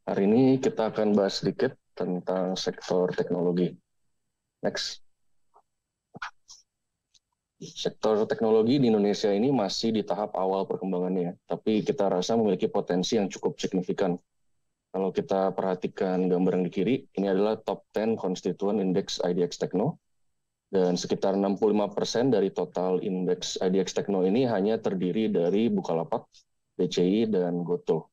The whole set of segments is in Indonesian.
Hari ini kita akan bahas sedikit tentang sektor teknologi. Next. Sektor teknologi di Indonesia ini masih di tahap awal perkembangannya, tapi kita rasa memiliki potensi yang cukup signifikan. Kalau kita perhatikan gambar yang di kiri, ini adalah top 10 Constituent Index IDX Tekno, dan sekitar 65% dari total indeks IDX Tekno ini hanya terdiri dari Bukalapak, BCI, dan Goto.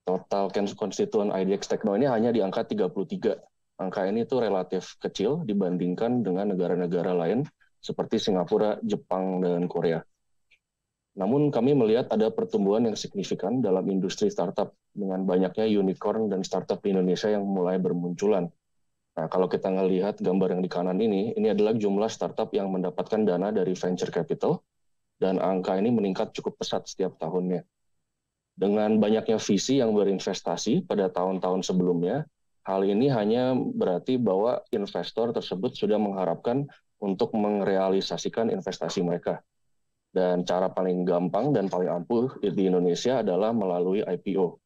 Total konstituen IDX Tekno ini hanya di angka 33. Angka ini tuh relatif kecil dibandingkan dengan negara-negara lain seperti Singapura, Jepang, dan Korea. Namun kami melihat ada pertumbuhan yang signifikan dalam industri startup dengan banyaknya unicorn dan startup di Indonesia yang mulai bermunculan. Nah, kalau kita melihat gambar yang di kanan ini adalah jumlah startup yang mendapatkan dana dari venture capital, dan angka ini meningkat cukup pesat setiap tahunnya. Dengan banyaknya VC yang berinvestasi pada tahun-tahun sebelumnya, hal ini hanya berarti bahwa investor tersebut sudah mengharapkan untuk merealisasikan investasi mereka. Dan cara paling gampang dan paling ampuh di Indonesia adalah melalui IPO.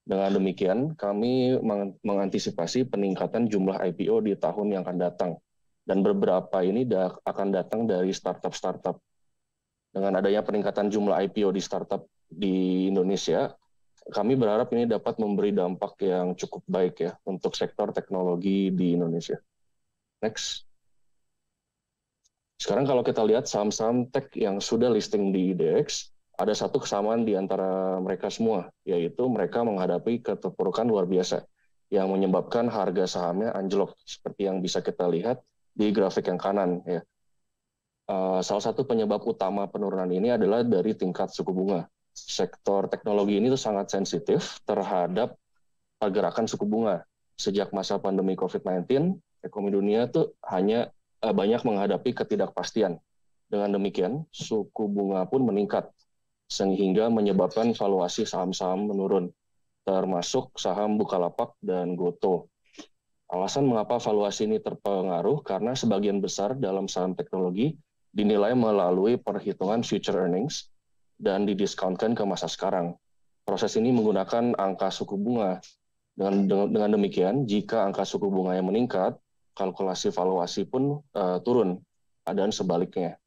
Dengan demikian, kami mengantisipasi peningkatan jumlah IPO di tahun yang akan datang. Dan beberapa ini akan datang dari startup-startup. Dengan adanya peningkatan jumlah IPO di startup di Indonesia, kami berharap ini dapat memberi dampak yang cukup baik ya untuk sektor teknologi di Indonesia. Next. Sekarang kalau kita lihat saham-saham tech yang sudah listing di IDX, ada satu kesamaan di antara mereka semua, yaitu mereka menghadapi keterpurukan luar biasa yang menyebabkan harga sahamnya anjlok, seperti yang bisa kita lihat di grafik yang kanan ya. Salah satu penyebab utama penurunan ini adalah dari tingkat suku bunga. Sektor teknologi ini tuh sangat sensitif terhadap pergerakan suku bunga. Sejak masa pandemi COVID-19, ekonomi dunia tuh hanya banyak menghadapi ketidakpastian. Dengan demikian, suku bunga pun meningkat, sehingga menyebabkan valuasi saham-saham menurun, termasuk saham Bukalapak dan Goto. Alasan mengapa valuasi ini terpengaruh karena sebagian besar dalam saham teknologi dinilai melalui perhitungan future earnings dan didiskaunkan ke masa sekarang. Proses ini menggunakan angka suku bunga. Dengan demikian, jika angka suku bunganya meningkat, kalkulasi valuasi pun turun, dan sebaliknya.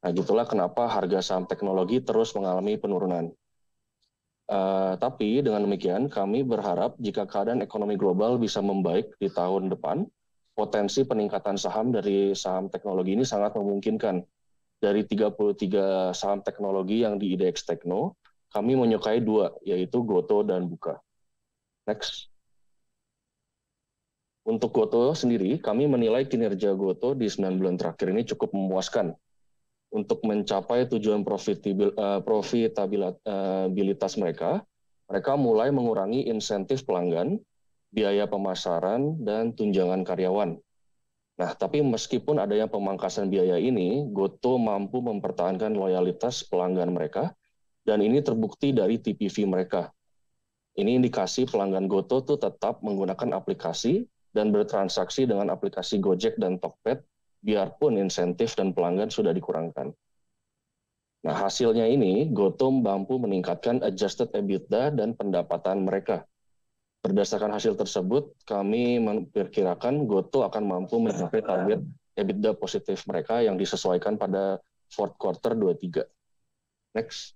Nah, gitulah kenapa harga saham teknologi terus mengalami penurunan. Tapi dengan demikian, kami berharap jika keadaan ekonomi global bisa membaik di tahun depan, potensi peningkatan saham dari saham teknologi ini sangat memungkinkan. Dari 33 saham teknologi yang di IDX Tekno, kami menyukai dua, yaitu Goto dan Buka. Next. Untuk Goto sendiri, kami menilai kinerja Goto di 9 bulan terakhir ini cukup memuaskan. Untuk mencapai tujuan profitabilitas mereka, mereka mulai mengurangi insentif pelanggan, biaya pemasaran, dan tunjangan karyawan. Nah, tapi meskipun adanya pemangkasan biaya ini, Goto mampu mempertahankan loyalitas pelanggan mereka, dan ini terbukti dari TPV mereka. Ini indikasi pelanggan Goto tuh tetap menggunakan aplikasi dan bertransaksi dengan aplikasi Gojek dan Tokped, biarpun insentif dan pelanggan sudah dikurangkan. Nah, hasilnya ini, Goto mampu meningkatkan adjusted EBITDA dan pendapatan mereka. Berdasarkan hasil tersebut, kami memperkirakan Goto akan mampu mencapai target EBITDA positif mereka yang disesuaikan pada fourth quarter 23. Next.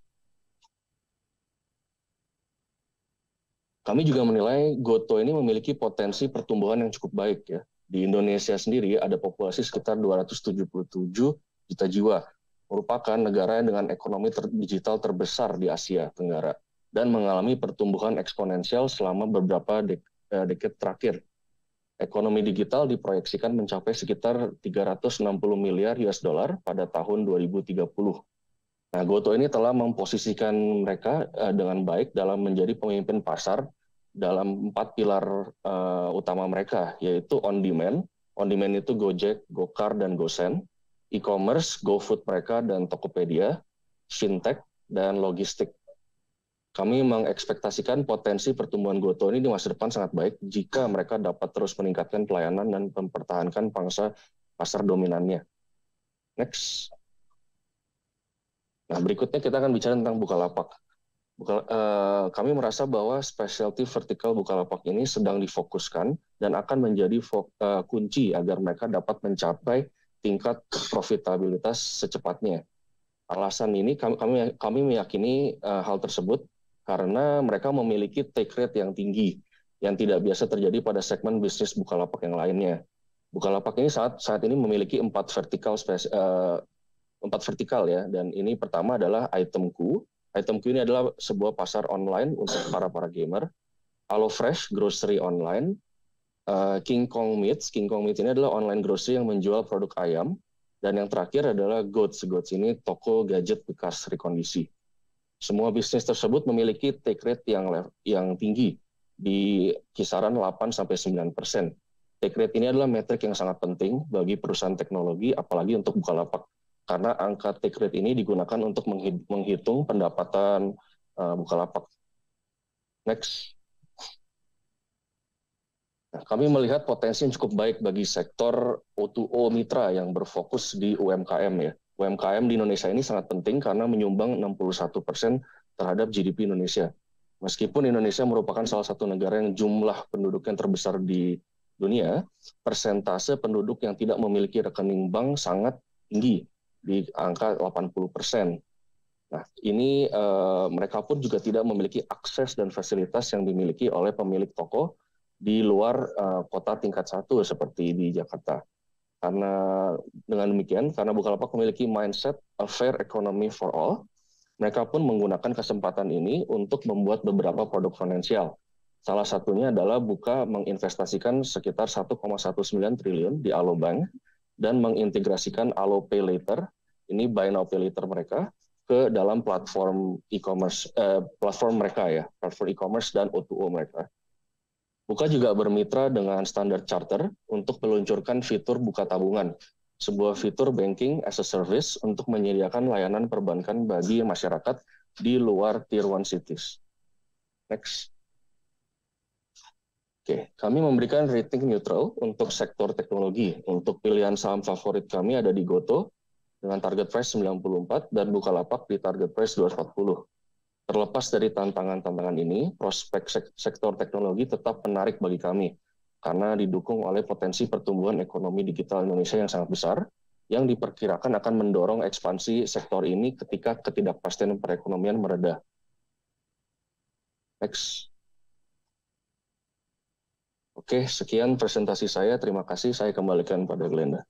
Kami juga menilai Goto ini memiliki potensi pertumbuhan yang cukup baik ya. Di Indonesia sendiri ada populasi sekitar 277 juta jiwa, merupakan negara dengan ekonomi digital terbesar di Asia Tenggara dan mengalami pertumbuhan eksponensial selama beberapa dekade terakhir. Ekonomi digital diproyeksikan mencapai sekitar 360 miliar US dollar pada tahun 2030. Nah, Goto ini telah memposisikan mereka dengan baik dalam menjadi pemimpin pasar dalam 4 pilar utama mereka, yaitu on demand. On demand itu Gojek, Gokar, dan Gosen. E-commerce, GoFood mereka, dan Tokopedia. Fintech, dan logistik. Kami mengekspektasikan potensi pertumbuhan Goto ini di masa depan sangat baik jika mereka dapat terus meningkatkan pelayanan dan mempertahankan pangsa pasar dominannya. Next. Nah, berikutnya kita akan bicara tentang Bukalapak. Kami merasa bahwa specialty vertical Bukalapak ini sedang difokuskan dan akan menjadi kunci agar mereka dapat mencapai tingkat profitabilitas secepatnya. Alasan ini kami meyakini hal tersebut karena mereka memiliki take rate yang tinggi yang tidak biasa terjadi pada segmen bisnis Bukalapak yang lainnya. Bukalapak ini saat ini memiliki empat vertikal ya, dan ini pertama adalah Itemku. Itemku ini adalah sebuah pasar online untuk para gamer. HelloFresh grocery online. King Kong Meats. King Kong Meats ini adalah online grocery yang menjual produk ayam. Dan yang terakhir adalah Goats. Goats ini toko gadget bekas rekondisi. Semua bisnis tersebut memiliki take rate yang tinggi di kisaran 8-9%. Take rate ini adalah metrik yang sangat penting bagi perusahaan teknologi, apalagi untuk Bukalapak. Karena angka take rate ini digunakan untuk menghitung pendapatan Bukalapak. Next. Nah, kami melihat potensi yang cukup baik bagi sektor O2O mitra yang berfokus di UMKM ya. UMKM di Indonesia ini sangat penting karena menyumbang 61% terhadap GDP Indonesia. Meskipun Indonesia merupakan salah satu negara yang jumlah penduduk yang terbesar di dunia, persentase penduduk yang tidak memiliki rekening bank sangat tinggi, di angka 80%. Nah, ini mereka pun juga tidak memiliki akses dan fasilitas yang dimiliki oleh pemilik toko di luar kota tingkat 1 seperti di Jakarta. Karena dengan demikian, karena Bukalapak memiliki mindset a fair economy for all, mereka pun menggunakan kesempatan ini untuk membuat beberapa produk finansial. Salah satunya adalah menginvestasikan sekitar 1,19 triliun di Alobank dan mengintegrasikan Alo Pay Later, ini buy now pay later mereka, ke dalam platform e-commerce, platform mereka ya, platform e-commerce dan O2O mereka. Buka juga bermitra dengan Standard Chartered untuk meluncurkan fitur buka tabungan, sebuah fitur banking as a service untuk menyediakan layanan perbankan bagi masyarakat di luar Tier 1 cities. Next. Oke, kami memberikan rating neutral untuk sektor teknologi. Untuk pilihan saham favorit kami ada di Goto dengan target price 94 dan Bukalapak di target price 240. Terlepas dari tantangan-tantangan ini, prospek sektor teknologi tetap menarik bagi kami karena didukung oleh potensi pertumbuhan ekonomi digital Indonesia yang sangat besar yang diperkirakan akan mendorong ekspansi sektor ini ketika ketidakpastian perekonomian mereda. Next. Oke, sekian presentasi saya. Terima kasih. Saya kembalikan pada Glenda.